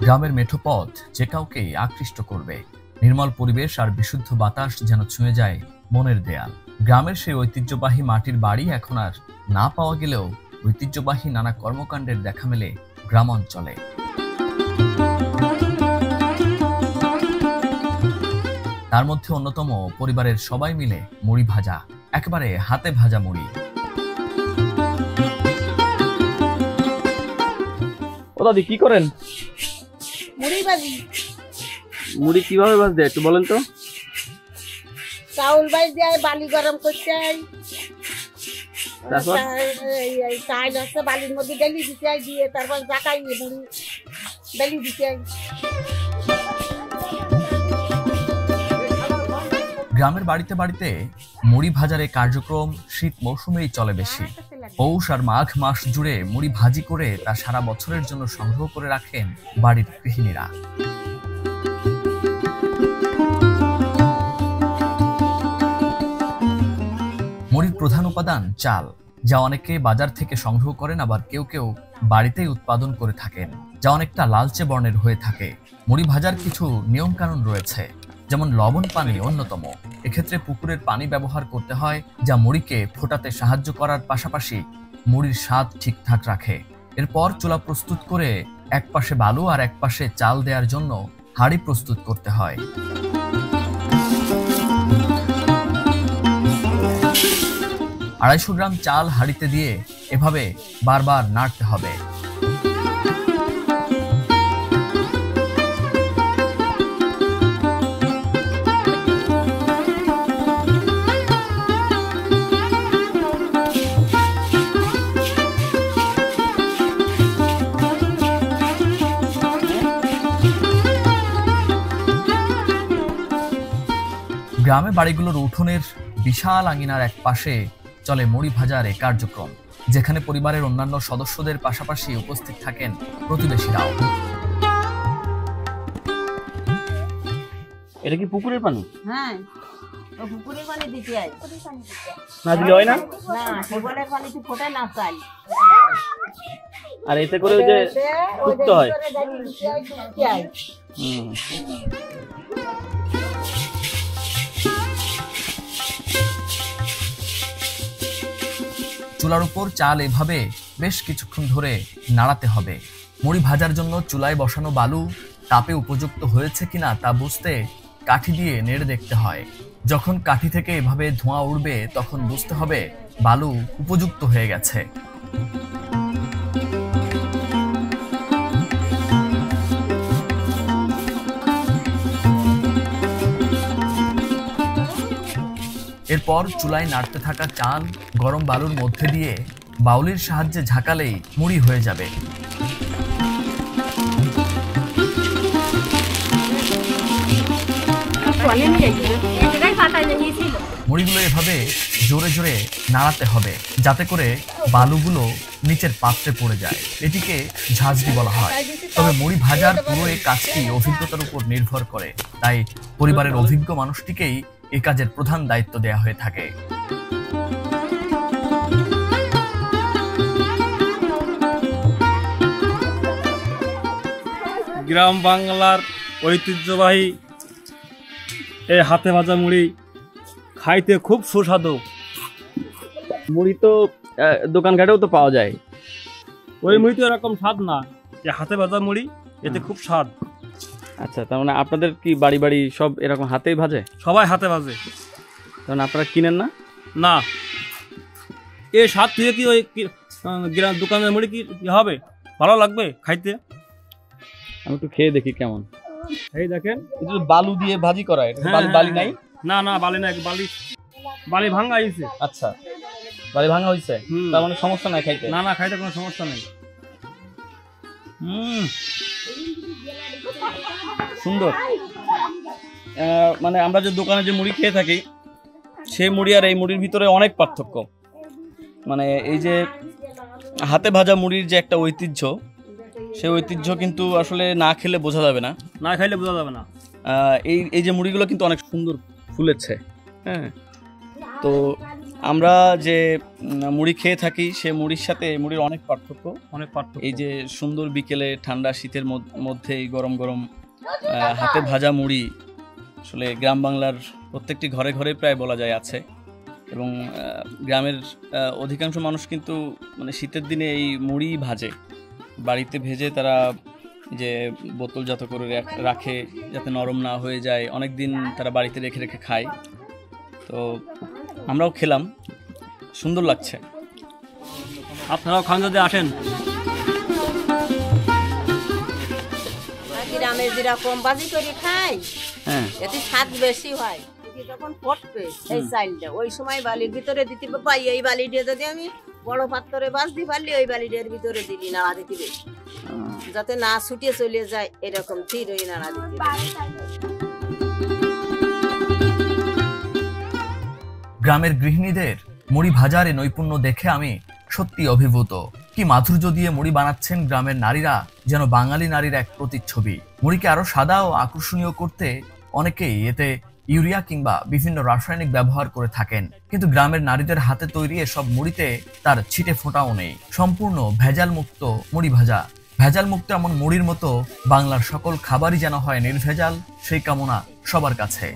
গ্রামের মেঠো পথ যে কাউকেই আকৃষ্ট করবে। নির্মল পরিবেশ আর বিশুদ্ধ বাতাস যেন ছুঁয়ে যায় মনের দেয়াল। গ্রামের সেই ঐতিহ্যবাহী মাটির বাড়ি এখন আর না পাওয়া গেলেও ঐতিহ্যবাহী নানা কর্মকাণ্ডের দেখা মেলে গ্রাম অঞ্চলে। তার মধ্যে অন্যতম পরিবারের সবাই মিলে মুড়ি ভাজা, একেবারে হাতে ভাজা মুড়ি। ও দাদি কি করেন? মুড়ি ভাজি। মুড়ি কিভাবে ভাজতে একটু বলেন তো? চাউল ভাজ দিয়ে বালি গরম করতে চাল হচ্ছে বালির মধ্যে ডেলি দিতে দিয়ে তারপর জাকাই মুড়ি ডেলি দিতে। গ্রামের বাড়িতে বাড়িতে মুড়ি ভাজার এই কার্যক্রম শীত মৌসুমেই চলে বেশি। পৌষ আর মাঘ মাস জুড়ে মুড়ি ভাজি করে তা সারা বছরের জন্য সংগ্রহ করে রাখেন বাড়ির গৃহিণীরা। মুড়ির প্রধান উপাদান চাল, যা অনেকে বাজার থেকে সংগ্রহ করেন, আবার কেউ কেউ বাড়িতেই উৎপাদন করে থাকেন, যা অনেকটা লালচে বর্ণের হয়ে থাকে। মুড়ি ভাজার কিছু নিয়ম কানুন রয়েছে, যেমন লবণ পানি অন্যতম। এক্ষেত্রে পুকুরের পানি ব্যবহার করতে হয়, যা মুড়িকে ফোটাতে সাহায্য করার পাশাপাশি মুড়ির স্বাদ ঠিকঠাক রাখে। এরপর চুলা প্রস্তুত করে এক পাশে বালু আর এক পাশে চাল দেওয়ার জন্য হাঁড়ি প্রস্তুত করতে হয়। 250 গ্রাম চাল হাঁড়িতে দিয়ে এভাবে বারবার নাড়তে হবে। গ্রামে বাড়িগুলোর উঠোনের বিশাল আঙিনার এক পাশে চলে মুড়ি ভাজার এই কার্যক্রম, যেখানে পরিবারের অন্যান্য সদস্যদের পাশাপাশি উপস্থিত থাকেন প্রতিবেশীরাও। এটা কি পুকুরের পানি? হ্যাঁ, পুকুরের পানি দিতে হয়। না দিলে হয় না? না, টিউবওয়েলের পানিতে ফোটে না চাল। আর এতে করে ওই যে শুকতে হয়। চুলার উপর চাল এভাবে বেশ কিছুক্ষণ ধরে নাড়াতে হবে। মুড়ি ভাজার জন্য চুলায় বসানো বালু তাপে উপযুক্ত হয়েছে কিনা তা বুঝতে কাঠি দিয়ে নেড়ে দেখতে হয়। যখন কাঠি থেকে এভাবে ধোঁয়া উঠবে তখন বুঝতে হবে বালু উপযুক্ত হয়ে গেছে। এরপর চুলায় নাড়তে থাকা চাল গরম বালুর মধ্যে দিয়ে বাউলির সাহায্যে ঝাঁকালেই মুড়ি হয়ে যাবে। মুড়িগুলো এভাবে জোরে জোরে নাড়াতে হবে যাতে করে বালুগুলো নিচের পাত্রে পড়ে যায়। এটিকে ঝাঁঝরি বলা হয়। তবে মুড়ি ভাজার পুরো এই কাজটি অভিজ্ঞতার উপর নির্ভর করে, তাই পরিবারের অভিজ্ঞ মানুষটিকেই এই কাজের প্রধান দায়িত্ব দেয়া হয়ে থাকে। গ্রাম বাংলার ঐতিহ্যবাহী এই হাতে ভাজা মুড়ি খাইতে খুব সুস্বাদু। মুড়ি তো দোকান ঘাটেও তো পাওয়া যায়। ওই মুড়ি তো এরকম স্বাদ না, যে হাতে ভাজা মুড়ি এতে খুব স্বাদ। আচ্ছা, তার মানে আপনাদের কি বাড়ি বাড়ি সব এরকম হাতেই ভাজে? সবাই হাতে ভাজে। তার মানে আপনারা কিনেন না? না, এই স্বাদ থেকে কি ওই দোকানের মুড়ি কি হবে? ভালো লাগবে খাইতে? আমি একটু খেয়ে দেখি কেমন। এই দেখেন, এটা বালু দিয়ে ভাজি করা। এটা বালি নাই? না না, বালি নাই, বালি ভাঙা হয়েছে। আচ্ছা, বালি ভাঙা হয়েছে, তার মানে সমস্যা নাই খাইতে? না না, খাইতে কোনো সমস্যা নেই। সুন্দর। মানে আমরা যে দোকানে যে মুড়ি খেয়ে থাকি সেই মুড়ি আর এই মুড়ির ভিতরে অনেক পার্থক্য। মানে এই যে হাতে ভাজা মুড়ির যে একটা ঐতিহ্য, সেই ঐতিহ্য কিন্তু আসলে না খেলে বোঝা যাবে না। না খাইলে বোঝা যাবে না। এই যে মুড়িগুলো কিন্তু অনেক সুন্দর ফুলেছে। হ্যাঁ, তো আমরা যে মুড়ি খেয়ে থাকি সে মুড়ির সাথে মুড়ির অনেক পার্থক্য। অনেক পার্থক্য। এই যে সুন্দর বিকেলে ঠান্ডা শীতের মধ্যে এই গরম গরম হাতে ভাজা মুড়ি আসলে গ্রাম বাংলার প্রত্যেকটি ঘরে ঘরে প্রায় বলা যায় আছে। এবং গ্রামের অধিকাংশ মানুষ কিন্তু মানে শীতের দিনে এই মুড়ি ভাজে, বাড়িতে ভেজে তারা যে বোতলজাত করে রাখে যাতে নরম না হয়ে যায়, অনেক দিন তারা বাড়িতে রেখে রেখে খায়। তো আমরাও খেলাম, সুন্দর লাগছে। আপনারাও খান যদি আসেন। গ্রামে যেরকম বাজি করে খাই হ্যাঁ, এতে স্বাদ বেশি হয়। যখন পড়বে এই চাইলটা ওই সময় বালির ভিতরে দিতে পাই, এই বালিটা যদি আমি বড় পাত্রে বাজতে পারলি ওই বালিটার ভিতরে দিলি নাড়া দিতে বেশি, যাতে না ছুটিয়ে চলে যায় এরকম ঠিক ওই নাড়া দিতে। গ্রামের গৃহিণীদের মুড়ি ভাজার এই নৈপুণ্য দেখে আমি সত্যি অভিভূত। কি মাধুর্য দিয়ে মুড়ি বানাচ্ছেন গ্রামের নারীরা, যেন বাঙালি নারীর এক প্রতিচ্ছবি। মুড়িকে আরো সাদা ও আকর্ষণীয় করতে অনেকেই এতে ইউরিয়া কিংবা বিভিন্ন রাসায়নিক ব্যবহার করে থাকেন, কিন্তু গ্রামের নারীদের হাতে তৈরি এসব মুড়িতে তার ছিটে ফোঁটাও নেই। সম্পূর্ণ ভেজাল মুক্ত মুড়ি ভাজা। ভেজাল মুক্ত এমন মুড়ির মতো বাংলার সকল খাবারই যেন হয় নির্ভেজাল, সেই কামনা সবার কাছে।